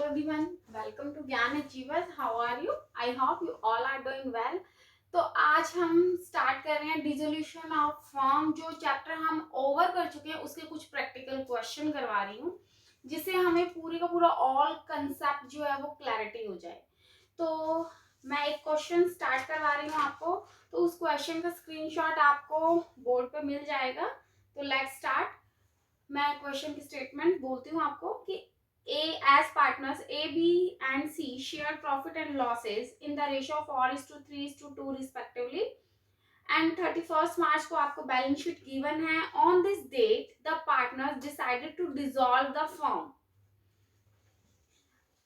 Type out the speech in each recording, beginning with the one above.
everyone, welcome to Gyan achievers. How are you? I hope you all are doing well. तो आज हम start कर रहे हैं डिसोल्यूशन ऑफ फॉर्म. जो चैप्टर हम ओवर कर चुके हैं उसके कुछ प्रैक्टिकल क्वेश्चन करवा रही हूँ, जिससे हमें पूरे का पूरा ऑल कंसेप्ट जो है वो क्लैरिटी हो जाए. तो मैं एक क्वेश्चन स्टार्ट करवा रही हूँ आपको. तो उस क्वेश्चन का स्क्रीनशॉट आपको बोर्ड पे मिल जाएगा. तो लेट्स स्टार्ट. मैं क्वेश्चन की स्टेटमेंट बोलती हूँ आपको कि A as partners A, B and C share profit and losses in the ratio of 4:3:2 respectively, and 31st March को आपको बैलेंस शीट गिवन है. On this date the partners decided to dissolve the firm.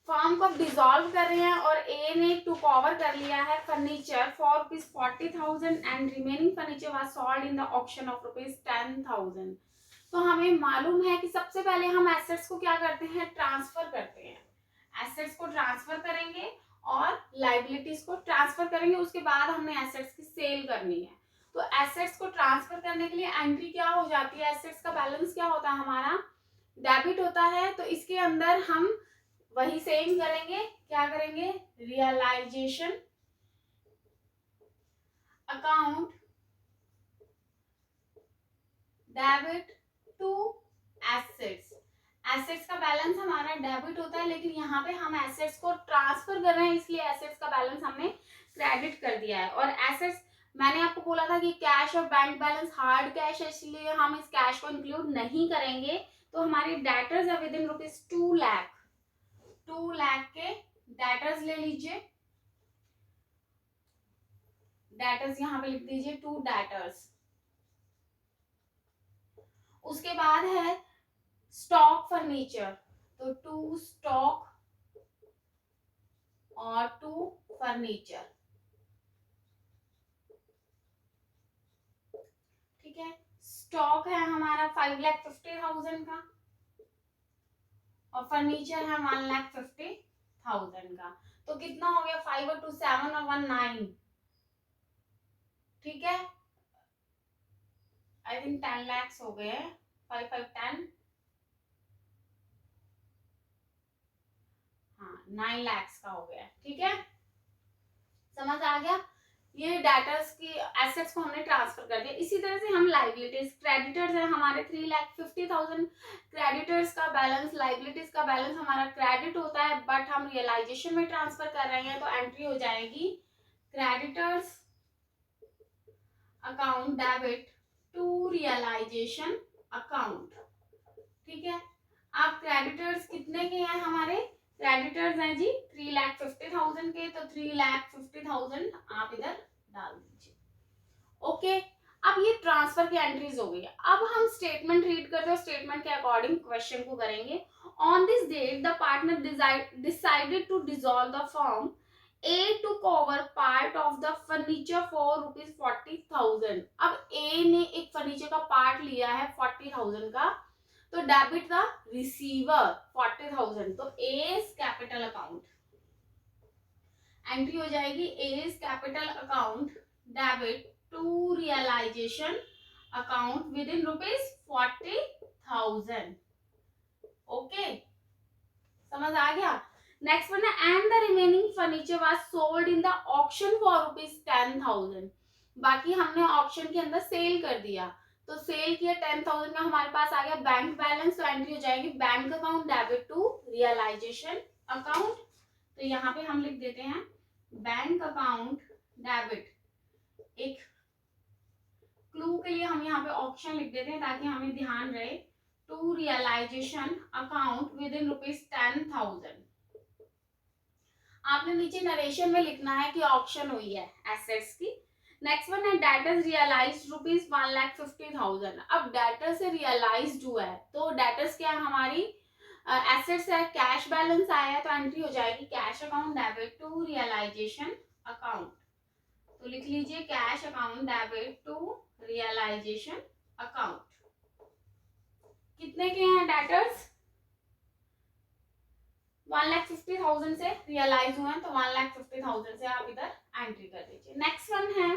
Form को dissolve कर रहे हैं और ए ने took over कर लिया है furniture for ₹40,000 and remaining furniture was sold in the auction of ₹10,000. तो हमें मालूम है कि सबसे पहले हम एसेट्स को क्या करते हैं, ट्रांसफर करते हैं. एसेट्स को ट्रांसफर करेंगे और लाइबिलिटीज को ट्रांसफर करेंगे. उसके बाद हमने एसेट्स की सेल करनी है. तो एसेट्स को ट्रांसफर करने के लिए एंट्री क्या हो जाती है, एसेट्स का बैलेंस क्या होता है, हमारा डेबिट होता है. तो इसके अंदर हम वही सेम करेंगे. क्या करेंगे, realisation account debit to assets. Assets का बैलेंस हमारा डेबिट होता है, लेकिन यहाँ पे हम एसेट्स को ट्रांसफर कर रहे हैं, इसलिए एसेट्स का बैलेंस हमने क्रेडिट कर दिया है. और एसेट्स मैंने आपको बोला था कि कैश और बैंक बैलेंस हार्ड कैश है, इसलिए हम इस कैश को इंक्लूड नहीं करेंगे. तो हमारी डेटर्स है विद इन ₹2 लाख. 2 लाख के डेटर्स ले लीजिए. डेटर्स यहाँ पे लिख दीजिए 2 डेटर्स. उसके बाद है स्टॉक फर्नीचर. तो 2 स्टॉक और 2 फर्नीचर. ठीक है. स्टॉक है हमारा 5,50,000 का और फर्नीचर है 1,50,000 का. तो कितना हो गया, 5 और 2 7 और 1 9. ठीक है. आई थिंक 10 lakhs हो गए. 5 5 10. हाँ 9 lakhs का हो गया. ठीक है, समझ आ गया. ये डेटर्स की एसेट्स को हमने ट्रांसफर कर दिया. इसी तरह से हम लाइबिलिटीज, क्रेडिटर्स है हमारे 3,50,000. क्रेडिटर्स का बैलेंस, लाइबिलिटीज का बैलेंस हमारा क्रेडिट होता है, बट हम रियलाइजेशन में ट्रांसफर कर रहे हैं. तो एंट्री हो जाएगी creditors account debit to realisation account. ठीक है. अब क्रेडिटर्स कितने के हैं हमारे, क्रेडिटर्स हैं जी 3,50,000 के. तो 3,50,000 आप इधर डाल दीजिए. ओके. अब ये ट्रांसफर की एंट्रीज हो गई. अब हम स्टेटमेंट रीड करते हैं, स्टेटमेंट के अकॉर्डिंग क्वेश्चन को करेंगे. On this date the partner decided to dissolve the firm. A took over part of the furniture for ₹40,000. अब A ने एक फर्नीचर का पार्ट लिया है 40,000 का. तो डेबिट द रिसीवर 40,000. तो एज कैपिटल अकाउंट एंट्री हो जाएगी. A's capital account debit to realisation account within ₹40,000. Okay, समझ आ गया. नेक्स्ट वन है and the remaining furniture was sold in the auction for ₹10,000. बाकी हमने ऑक्शन के अंदर सेल कर दिया. तो सेल किया 10,000 का, हमारे पास आ गया बैंक बैलेंस. तो एंट्री हो जाएगी bank account debit to realisation account. तो यहाँ पे हम लिख देते हैं बैंक अकाउंट डेबिट. एक क्लू के लिए हम यहाँ पे ऑक्शन लिख देते हैं ताकि हमें ध्यान रहे. To realisation account within ₹10,000. आपने नीचे नरेशन में लिखना है कि ऑक्शन हुई है एसेट्स की. नेक्स्ट वन है डेटर्स रियलाइज्ड ₹1,50,000. अब डेटर से रियलाइज्ड हुआ है, तो डेटर्स क्या है हमारी एसेट्स है, कैश बैलेंस आया है. तो एंट्री हो जाएगी cash account debit to realisation account. तो लिख लीजिए cash account debit to realisation account. कितने के हैं डेटर्स, 1,50,000 से रियलाइज हुए हैं. तो 1,50,000 से आप इधर एंट्री कर दीजिए. नेक्स्ट वन है,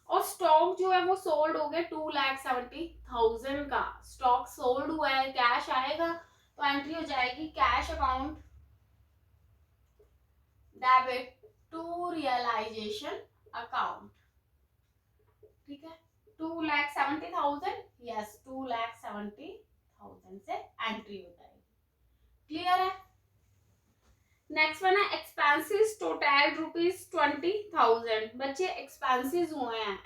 और स्टॉक जो है वो सोल्ड हो गया 2,70,000 का. स्टॉक सोल्ड हुआ है, कैश आएगा. तो एंट्री हो जाएगी cash account debit to realisation account. ठीक है, 2,70,000, यस 2,70,000 से एंट्री हो जाएगी। क्लियर है। नेक्स्ट वन है एक्सपेंसेस टोटल ₹20,000। बच्चे एक्सपेंसेस हुए हैं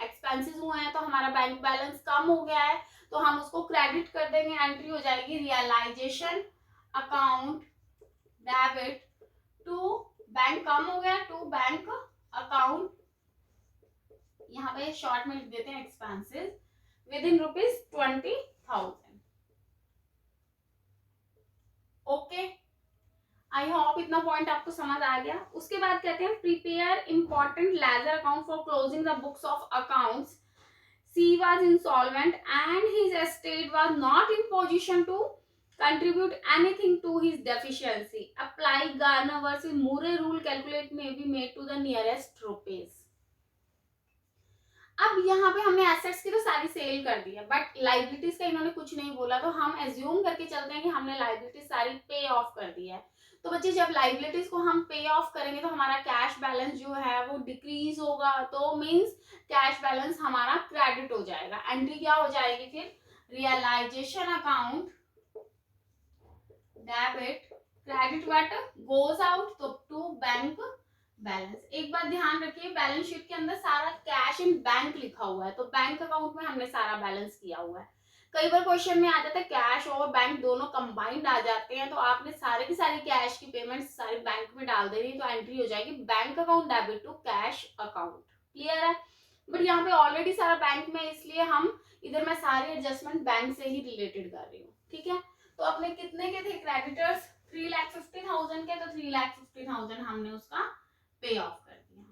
तो हमारा बैंक बैलेंस कम हो गया है, तो हम उसको क्रेडिट कर देंगे, एंट्री हो जाएगी realisation account debit to bank, कम हो गया टू बैंक अकाउंट, यहाँ पे शॉर्ट में लिख देते हैं expenses with in ₹20,000। Okay, I hope इतना पॉइंट आपको समझ आ गया। उसके बाद कहते हैं prepare important ledger account for closing the books of accounts. C was insolvent and his estate was not in position to contribute anything to his deficiency. Apply Garner versus Murray rule, calculate may be made to the nearest rupees. अब यहाँ पे हमने assets की तो सारी cell कर दी है, but liabilities का इन्होंने कुछ नहीं बोला, तो हम एज्यूम करके चलते हैं कि हमने लाइबिलिटीज सारी पे ऑफ कर दी है। तो बच्चे जब लाइबिलिटीज को हम पे ऑफ करेंगे तो हमारा कैश बैलेंस जो है वो डिक्रीज होगा, तो मींस कैश बैलेंस हमारा क्रेडिट हो जाएगा। एंट्री क्या हो जाएगी फिर, realisation account debit credit what goes out to bank balance. एक बात ध्यान रखिए, बैलेंस शीट के अंदर सारा कैश इन बैंक लिखा हुआ है, तो बैंक अकाउंट में हमने सारा बैलेंस किया हुआ है। कई बार क्वेश्चन में आ जाता है कैश और बैंक दोनों कंबाइंड आ जाते हैं, तो आपने सारे की सारी कैश की पेमेंट सारी बैंक में डाल देनी, तो एंट्री हो जाएगी bank account debit to cash account. Clear है। बट यहाँ पे ऑलरेडी सारा बैंक में, इसलिए हम इधर मैं सारे एडजस्टमेंट बैंक से ही रिलेटेड कर रही हूँ। ठीक है, तो अपने कितने के थे क्रेडिटर्स, 3,50,000 के, तो 3,50,000 हमने उसका पे ऑफ कर दिया।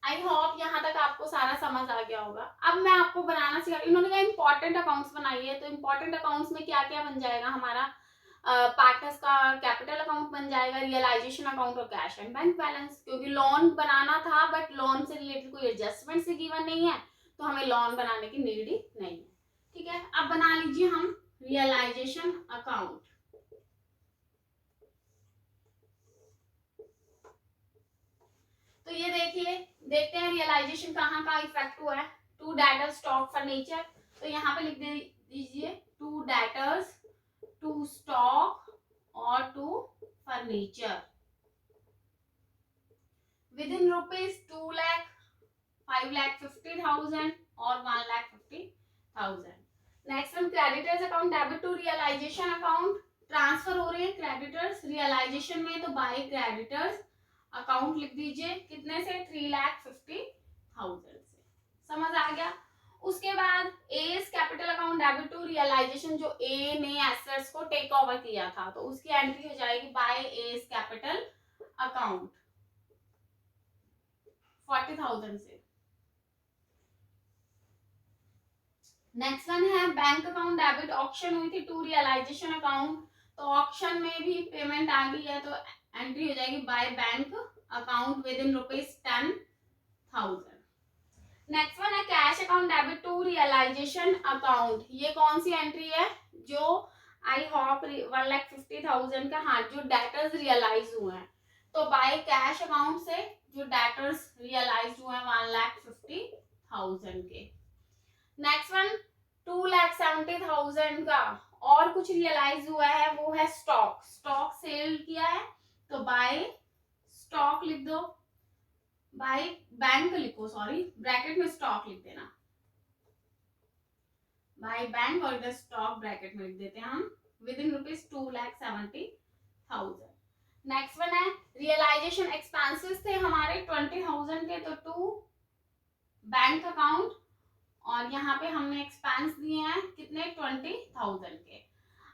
आई होप यहाँ तक आपको सारा समझ आ गया होगा। अब मैं आपको बनाना सिखा, इन्होंने कहा इंपॉर्टेंट अकाउंट्स बनाइए, तो इंपॉर्टेंट अकाउंट्स में क्या क्या बन जाएगा हमारा, पार्टनर्स का कैपिटल अकाउंट बन जाएगा, रियलाइजेशन अकाउंट और कैश एंड बैंक बैलेंस। क्योंकि लोन बनाना था बट लोन से रिलेटेड कोई एडजस्टमेंट से गिवन नहीं है, तो हमें लोन बनाने की नीड ही नहीं है। ठीक है, अब बना लीजिए हम रियलाइजेशन अकाउंट। तो ये देखिए, देखते हैं रियलाइजेशन कहाँ का इफेक्ट हुआ है। टू डेटर्स स्टॉक फर्नीचर, तो यहाँ पे लिख दीजिए टू डेटर्स टू स्टॉक और to furniture within rupees 2,00,000, 5,50,000 और 1,50,000। Next one creditors account debit to realisation account, transfer हो रहे हैं क्रेडिटर्स रियलाइजेशन में, तो बाय क्रेडिटर्स अकाउंट लिख दीजिए कितने से, 3,50,000 से। समझ आ गया। उसके बाद A's capital account debit to realisation, जो ए ने एसेट्स को टेक ओवर किया था, तो उसकी एंट्री हो जाएगी बाय एस कैपिटल अकाउंट 40,000 से। नेक्स्ट वन है बैंक अकाउंट डेबिट, ऑक्शन हुई थी टू रियलाइजेशन अकाउंट, तो ऑक्शन में भी पेमेंट आ गई है, तो एंट्री हो जाएगी by bank account within ₹10,000। Next one है cash account debit to realisation account, ये कौन सी एंट्री है, जो आई होप 1,50,000 का, हाँ जो डेटर्स रियलाइज हुए हैं, तो बाय कैश अकाउंट से जो डेटर्स रियलाइज हुए हैं 1,50,000 के। नेक्स्ट वन 2,70,000 का और कुछ रियलाइज हुआ है, वो है स्टॉक, स्टॉक सेल किया है, तो बाय स्टॉक लिख दो, बाय बैंक लिखो, सॉरी ब्रैकेट में स्टॉक लिख देना, बाय बैंक और इधर स्टॉक ब्रैकेट में लिख देते हैं हम, विद इन ₹2,70,000। नेक्स्ट वन है रियलाइजेशन एक्सपेंसेस थे हमारे 20,000 के, तो टू बैंक अकाउंट, और यहाँ पे हमने एक्सपेंस दिए हैं कितने, 20,000 के।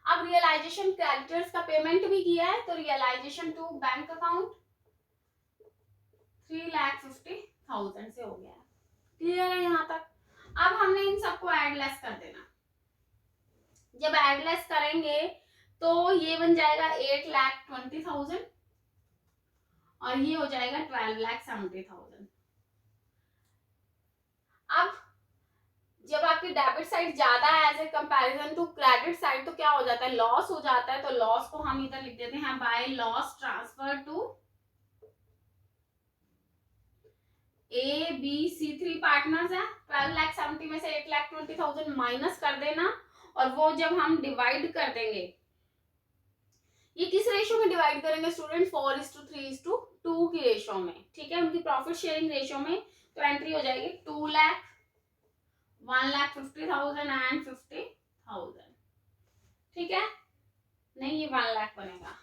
अब रियलाइजेशन क्रेडिटर्स का पेमेंट भी किया है, तो रियलाइजेशन टू बैंक अकाउंट 3,50,000 से हो गया है। क्लियर है यहाँ तक। अब हमने इन सबको एडलेस कर देना, जब एडलेस करेंगे तो ये बन जाएगा 8,20,000 और ये हो जाएगा 12,70,000। अब जब आप आपकी डेबिट साइड ज्यादा है as a comparison to credit side, तो क्या हो जाता है, लॉस हो जाता है। तो लॉस को हम इधर लिख देते हैं by loss transfer to ABC3 partners है। 12,70,000 में से 8,20,000 माइनस कर देना, और वो जब हम डिवाइड कर देंगे, ये किस रेशो में डिवाइड करेंगे स्टूडेंट, 4:3:2 की रेशो में, ठीक है, उनकी प्रॉफिट शेयरिंग रेशो में। तो एंट्री हो जाएगी 2 लाख, 1,50,000 एंड 50,000, ठीक है। नहीं, ये 1 लाख बनेगा,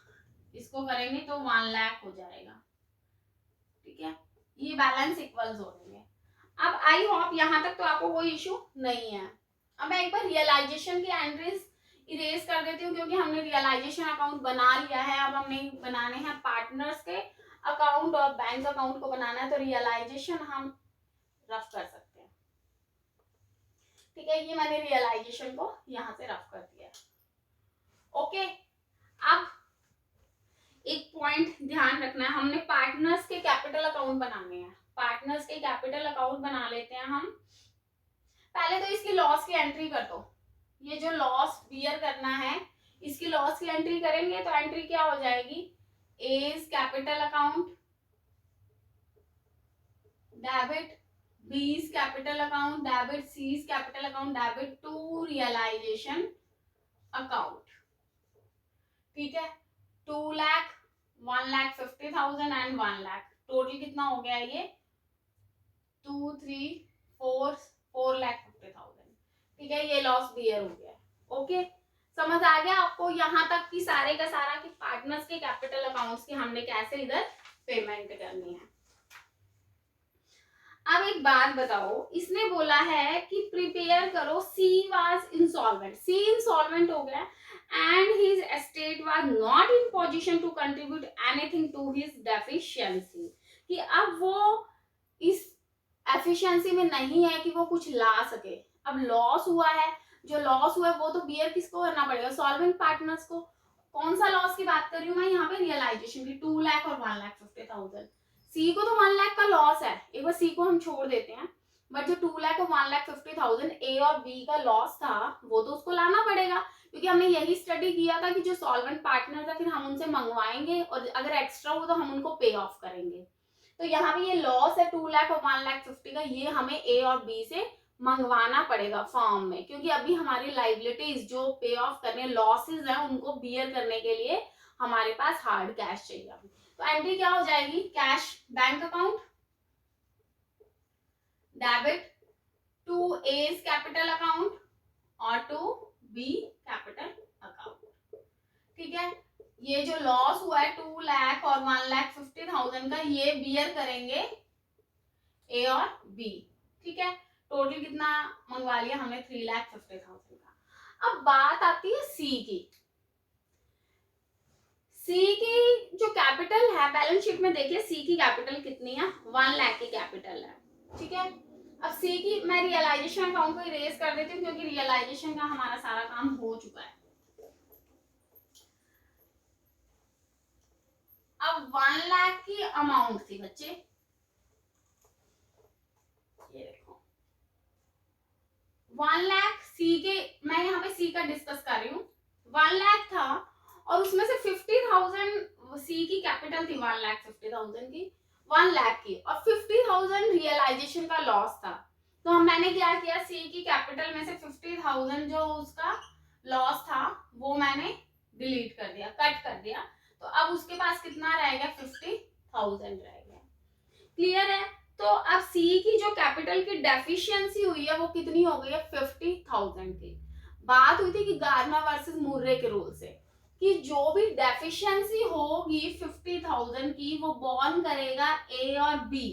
इसको करेंगे तो 1 लाख हो जाएगा, ठीक है। ये बैलेंस इक्वल्स हो जाएंगे। अब आई होप यहाँ तक तो आपको कोई इशू नहीं है। अब मैं एक बार रियलाइजेशन की एंट्रीज इरेज कर देती हूँ, क्योंकि हमने रियलाइजेशन अकाउंट बना लिया है। अब हमें बनाने हैं पार्टनर्स के अकाउंट और बैंक अकाउंट को बनाना है, तो रियलाइजेशन हम रफ कर सकते हैं, ठीक है। ये मैंने रियलाइजेशन को यहाँ से रफ कर दिया है, ओके। अब एक पॉइंट ध्यान रखना है, हमने पार्टनर्स के कैपिटल अकाउंट बनाने हैं। पार्टनर्स के कैपिटल अकाउंट बना लेते हैं हम। पहले तो इसकी लॉस की एंट्री कर दो, ये जो लॉस बियर करना है इसकी लॉस की एंट्री करेंगे, तो एंट्री क्या हो जाएगी, A's capital account debit, B's capital account debit, C's capital account debit to realisation account, ठीक है। 2 लाख, 1,50,000 एंड 1 लाख, टोटल कितना हो गया ये, 2, 3, 4,50,000, ठीक है। ये लॉस बियर हो गया, ओके। समझ आ गया आपको यहाँ तक कि सारे का सारा कि पार्टनर्स के कैपिटल अकाउंट्स की हमने कैसे इधर पेमेंट करनी है। अब एक बात बताओ, इसने बोला है कि प्रिपेयर करो, C was insolvent, C insolvent हो गया and his estate was not in position to contribute anything to his deficiency, कि अब वो इस एफिशिएंसी में नहीं है कि वो कुछ ला सके। अब लॉस हुआ है, जो लॉस हुआ है वो तो बियर किसको करना पड़ेगा, सॉल्वेंट पार्टनर्स को। कौन सा लॉस की बात कर रही हूँ मैं यहाँ पे, रियलाइजेशन की, 2 लाख और 1,50,000। सी को तो 1 लाख का लॉस है, एक बार सी को हम छोड़ देते हैं, बट जो 2 लाख और 1,50,000 ए और बी का लॉस था वो तो उसको लाना पड़ेगा, क्योंकि हमने यही स्टडी किया था कि जो सॉल्वेंट पार्टनर है फिर हम उनसे मंगवाएंगे और अगर एक्स्ट्रा हो तो हम उनको पे ऑफ करेंगे। तो यहाँ पे ये लॉस है 2 लाख और 1,50,000 का, ये हमें ए और बी से मंगवाना पड़ेगा फॉर्म में, क्योंकि अभी हमारी लाइबिलिटीज जो पे ऑफ करने लॉसेज है उनको बियर करने के लिए हमारे पास हार्ड कैश चाहिए। तो एंट्री क्या हो जाएगी, cash bank account debit to A's capital account और टू बी कैपिटल अकाउंट, ठीक है। ये जो लॉस हुआ है 2 लाख और 1,50,000 का, ये बियर करेंगे ए और बी, ठीक है। टोटल कितना मंगवा लिया हमने, 3,50,000 का। अब बात आती है सी की। सी की जो कैपिटल है बैलेंस शीट में देखिए, सी की कैपिटल कितनी है, 1 लाख की कैपिटल है, ठीक है। अब सी की मैं रियलाइजेशन अकाउंट को इरेज कर देती हूँ, क्योंकि रियलाइजेशन का हमारा सारा काम हो चुका है। अब 1 लाख की अमाउंट थी बच्चे, ये देखो 1 लाख सी के, मैं यहाँ पे सी का डिस्कस कर रही हूँ। 1 लाख था और उसमें से 50,000 सी की कैपिटल थी, 1,50,000 की, 1 लाख की, और 50,000 रियलाइजेशन का लॉस था। तो मैंने क्या किया, सी की कैपिटल में से 50,000 जो उसका लॉस था वो मैंने डिलीट कर दिया, कट कर दिया। तो अब उसके पास कितना रहेगा, 50,000 रहेगा, क्लियर है। तो अब सी की जो कैपिटल की डेफिशिएंसी हुई है वो कितनी हो गई है, 50,000 की। बात हुई थी कि गार्नर वर्सेस मुर्रे के रूल से कि जो भी डेफिशिएंसी होगी 50,000 की वो बॉर्न करेगा ए और बी,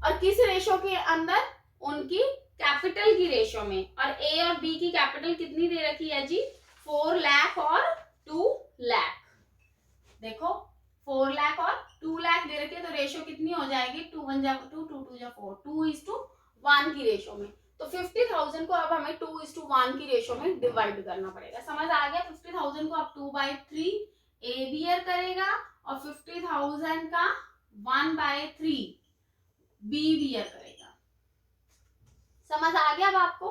और किस रेशो के अंदर, उनकी कैपिटल की रेशो में। और ए और बी की कैपिटल कितनी दे रखी है जी, 4 लाख और 2 लाख। देखो 4 लाख और 2 लाख दे रखे, तो रेशो कितनी हो जाएगी, 2 1 जा 2 2 2 जा 4, 2:1 की रेशो में। तो 50,000 को अब हमें 2:1 की रेशो में डिवाइड करना पड़ेगा। समझ आ गया, 50,000 को अब 2/3 ए बियर करेगा और 50,000 का 1/3 बी बियर करेगा। समझ आ गया अब आपको?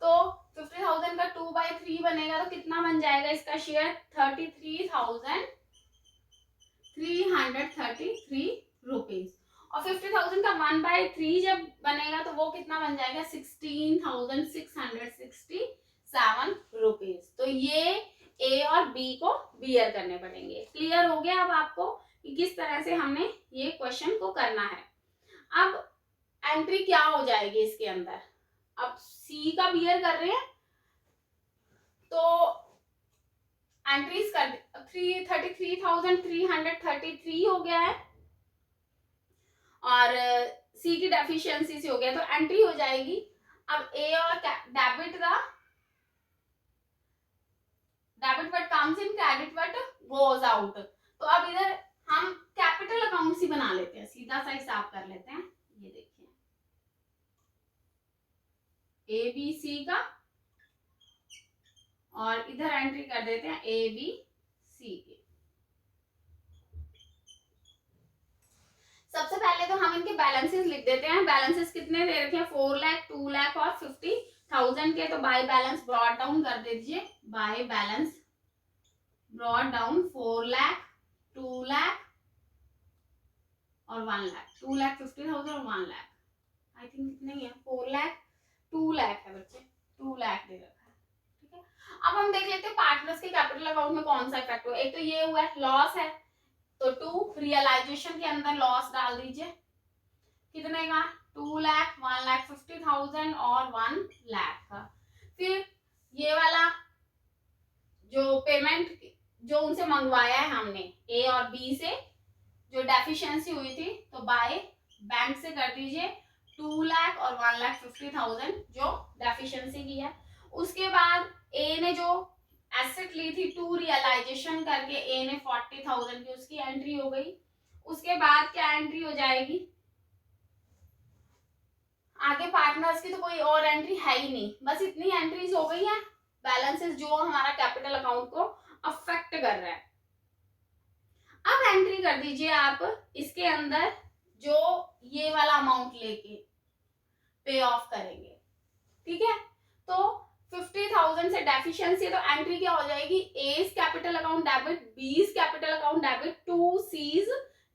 तो 50,000 का 2/3 बनेगा तो कितना बन जाएगा इसका शेयर? 33,333 रुपीज। और 50,000 का 1/3 जब बनेगा तो वो कितना बन जाएगा? 16,667 रुपीज। तो ये ए और बी को बियर करने पड़ेंगे। क्लियर हो गया अब आपको कि किस तरह से हमने ये क्वेश्चन को करना है। अब एंट्री क्या हो जाएगी इसके अंदर? अब सी का बियर कर रहे हैं तो एंट्रीज कर 33,333 हो गया है और सी की डेफिशिएंसी से हो गया, तो एंट्री हो जाएगी। अब ए और debit what comes in, credit what goes out. तो अब इधर हम कैपिटल अकाउंट ही बना लेते हैं, सीधा सा हिसाब कर लेते हैं। ये देखिए ए बी सी का, और इधर एंट्री कर देते हैं ए बी सी की। सबसे पहले तो हम इनके बैलेंसेस लिख देते हैं। बैलेंसेस कितने दे रखे हैं? 4 लाख, 2 लाख और 50,000 के। तो बाय बैलेंस ब्रॉट डाउन कर दीजिए। By balance brought down 4 lakh, 2 lakh और 1 लाख। 2,50,000 और 1 लाख, आई थिंक कितने ही है? 4 लाख, 2 लाख है बच्चे, 2 लाख दे रखा है। ठीक है, अब हम देख लेते हैं पार्टनर्स के कैपिटल अकाउंट में कौन सा इफेक्ट हुआ। एक तो ये हुआ है लॉस है, तो 2 रियलाइजेशन के अंदर लॉस डाल दीजिए। कितने का? 2 लाख, 1,50,000 और 1 लाख का। फिर ये वाला जो पेमेंट जो उनसे मंगवाया है हमने ए और बी से, जो डेफिशिएंसी हुई थी, तो बाय बैंक से कर दीजिए 2 लाख और 1,50,000 जो डेफिशिएंसी की है। उसके बाद ए ने जो एसेट ली थी 2 रियलाइजेशन करके, ए ने 40,000 की, उसकी एंट्री हो गई। उसके बाद क्या एंट्री हो जाएगी? आगे पार्टनर्स की तो कोई और एंट्री है ही नहीं, बस इतनी एंट्रीज हो गई है बैलेंसेस जो हमारा कैपिटल अकाउंट को अफेक्ट कर रहा है। अब एंट्री कर दीजिए आप इसके अंदर जो ये वाला अमाउंट लेके पे ऑफ करेंगे। ठीक है, तो 50,000 से डेफिशिएंसी, तो एंट्री क्या हो जाएगी? A's capital account debit, B's capital account debit to c's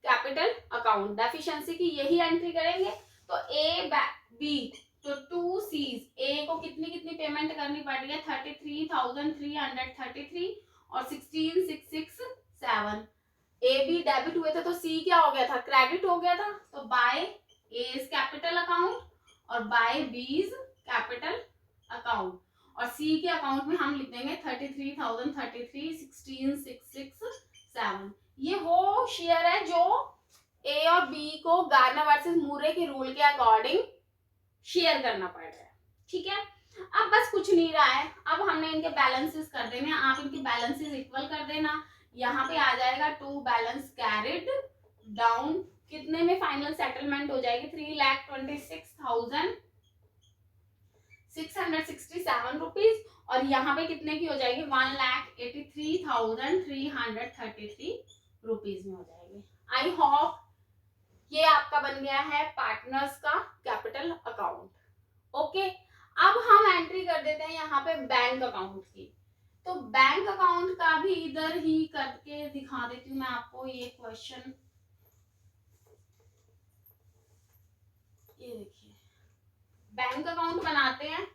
capital account. Deficiency की यही एंट्री करेंगे। तो ए बी, तो 2 c's, ए को कितनी कितनी पेमेंट करनी पड़ रही है? 33,333 और 16,667। ए बी डेबिट हुए थे तो सी क्या हो गया था? क्रेडिट हो गया था। तो बाय ए's कैपिटल अकाउंट और बाय बी's कैपिटल अकाउंट, और सी के अकाउंट में हम लिख देंगे 33,033, 16,667। ये वो शेयर है जो ए और बी को गार्नर वर्सेस मूरे के रूल के अकॉर्डिंग शेयर करना पड़ रहा है। ठीक है, अब बस कुछ नहीं रहा है, अब हमने इनके बैलेंसेस कर देने। आप इनके बैलेंसेस इक्वल कर देना। यहाँ पे आ जाएगा 2 बैलेंस कैरिड डाउन, कितने में फाइनल सेटलमेंट हो जाएगी? 3,26,667 रुपीज, और यहाँ पे कितने की हो जाएगी? 1,83,333 रुपीज में हो जाएगी। आई होप ये आपका बन गया है पार्टनर्स का कैपिटल अकाउंट। ओके, अब हम एंट्री कर देते हैं यहाँ पे बैंक अकाउंट की। तो बैंक अकाउंट का भी इधर ही करके दिखा देती हूँ मैं आपको ये क्वेश्चन। ये देखिए, बैंक अकाउंट बनाते हैं।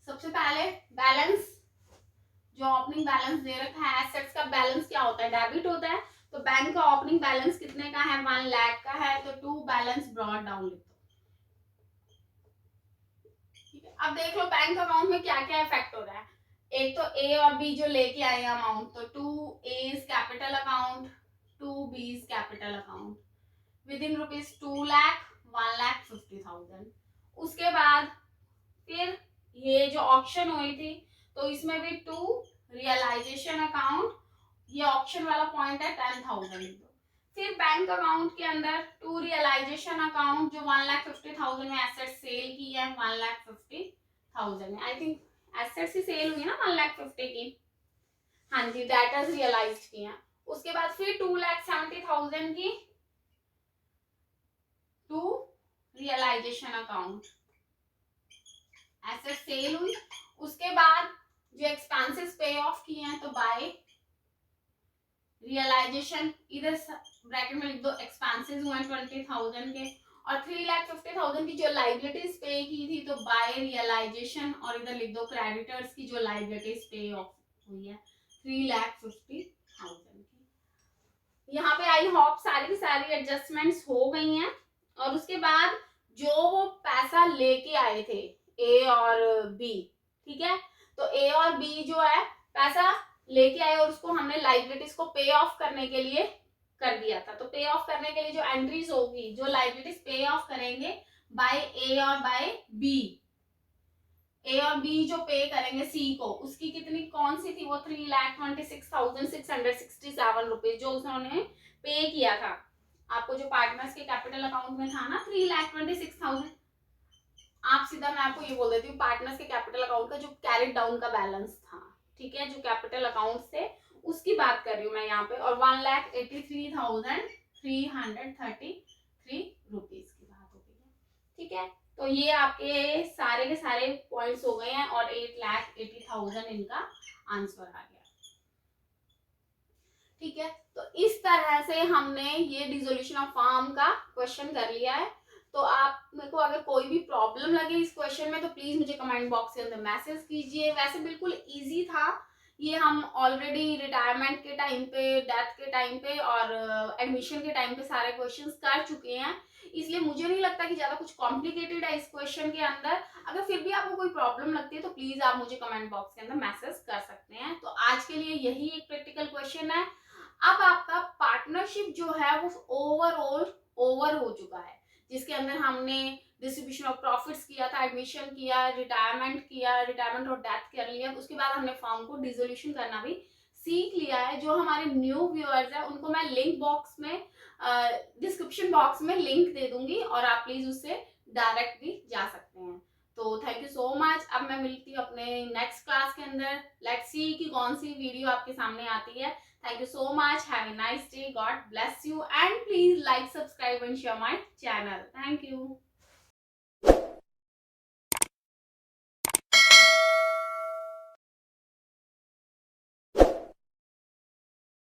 सबसे पहले बैलेंस, जो ओपनिंग बैलेंस दे रखा है, एसेट्स का बैलेंस क्या होता है? डेबिट होता है। तो बैंक का ओपनिंग बैलेंस कितने का है? 1 लाख का है, तो 2 बैलेंस ब्रॉट डाउन लिख दो। ठीक है, अब देख लो बैंक अकाउंट में क्या क्या इफेक्ट हो रहा है। एक तो ए और बी जो लेके आए अमाउंट, तो 2 A's capital account, 2 B's capital account within rupees 2 lakh, 1,50,000। उसके बाद फिर ये जो ऑक्शन हुई थी, तो इसमें भी 2 रियलाइजेशन अकाउंट, ये ऑक्शन वाला पॉइंट है 10,000। फिर बैंक अकाउंट के अंदर 2 रियलाइजेशन अकाउंट जो 1,50,000 में एसेट सेल की है, 1,50,000 में। आई थिंक एसेट्स ही सेल हुई है ना 1,50,000 की। हाँ जी, डेटर्स रियलाइज किए हैं। उसके बाद फिर 2,70,000 की to realisation account, asset sale हुई। उसके बाद जो एक्सपेंसेस पे ऑफ किए हैं तो बाय रियलाइजेशन, इधर ब्रैकेट में लिख दो एक्सपेंसेस हुए 20,000 के, और 3,50,000 की जो लाइबिलिटीज पे की थी तो बाय रियलाइजेशन, और इधर लिख दो क्रेडिटर्स की जो लाइबिलिटीज पे ऑफ हुई है 3,50,000 की। यहाँ पे आई होप सारी की सारी एडजस्टमेंट्स हो गई हैं। और उसके बाद जो वो पैसा लेके आए थे ए और बी, ठीक है, तो ए और बी जो है पैसा लेके आए और उसको हमने लाइबिलिटीज को पे ऑफ करने के लिए कर दिया था। तो पे ऑफ करने के लिए जो एंट्रीज होगी, जो लाइबिलिटीज पे ऑफ करेंगे बाय ए और बाय बी, ए और बी जो पे करेंगे सी को, उसकी कितनी कौन सी थी, वो 3,26,667 रुपीज जो उन्होंने पे किया था आपको, जो पार्टनर्स के कैपिटल अकाउंट में था ना 3,26,000। आप सीधा मैं आपको ये बोल देती हूँ, पार्टनर्स के कैपिटल अकाउंट का जो कैरिड डाउन का बैलेंस था, ठीक है, जो कैपिटल अकाउंट से उसकी बात कर रही हूँ मैं यहाँ पे, और 1,83,333 रुपीज की बात हो गई है, ठीक है। तो ये आपके सारे के सारे पॉइंट्स हो गए हैं और 8,80,000 इनका आंसर आ गया, ठीक है। तो इस तरह से हमने ये डिसोल्यूशन ऑफ फॉर्म का क्वेश्चन कर लिया है। तो आप मेरे को अगर कोई भी प्रॉब्लम लगे इस क्वेश्चन में तो प्लीज मुझे कमेंट बॉक्स के अंदर मैसेज कीजिए। वैसे बिल्कुल इजी था ये, हम ऑलरेडी रिटायरमेंट के टाइम पे, डेथ के टाइम पे और एडमिशन के टाइम पे सारे क्वेश्चंस कर चुके हैं, इसलिए मुझे नहीं लगता कि ज्यादा कुछ कॉम्प्लिकेटेड है इस क्वेश्चन के अंदर। अगर फिर भी आपको कोई प्रॉब्लम लगती है तो प्लीज आप मुझे कमेंट बॉक्स के अंदर मैसेज कर सकते हैं। तो आज के लिए यही एक प्रैक्टिकल क्वेश्चन है। अब आपका पार्टनरशिप जो है वो ओवरऑल ओवर हो चुका है, जिसके अंदर हमने डिस्ट्रीब्यूशन ऑफ प्रॉफिट्स किया था, एडमिशन किया, रिटायरमेंट और डेथ कर लिया। उसके बाद हमने फॉर्म को डिसोल्यूशन करना भी सीख लिया है। जो हमारे न्यू व्यूअर्स हैं उनको मैं लिंक बॉक्स में, डिस्क्रिप्शन बॉक्स में लिंक दे दूंगी और आप प्लीज उससे डायरेक्ट भी जा सकते हैं। तो थैंक यू सो मच। अब मैं मिलती हूँ अपने नेक्स्ट क्लास के अंदर। लेट्स सी कि कौन सी वीडियो आपके सामने आती है। Thank you so much. Have a nice day. God bless you. And please like, subscribe and share my channel. Thank you.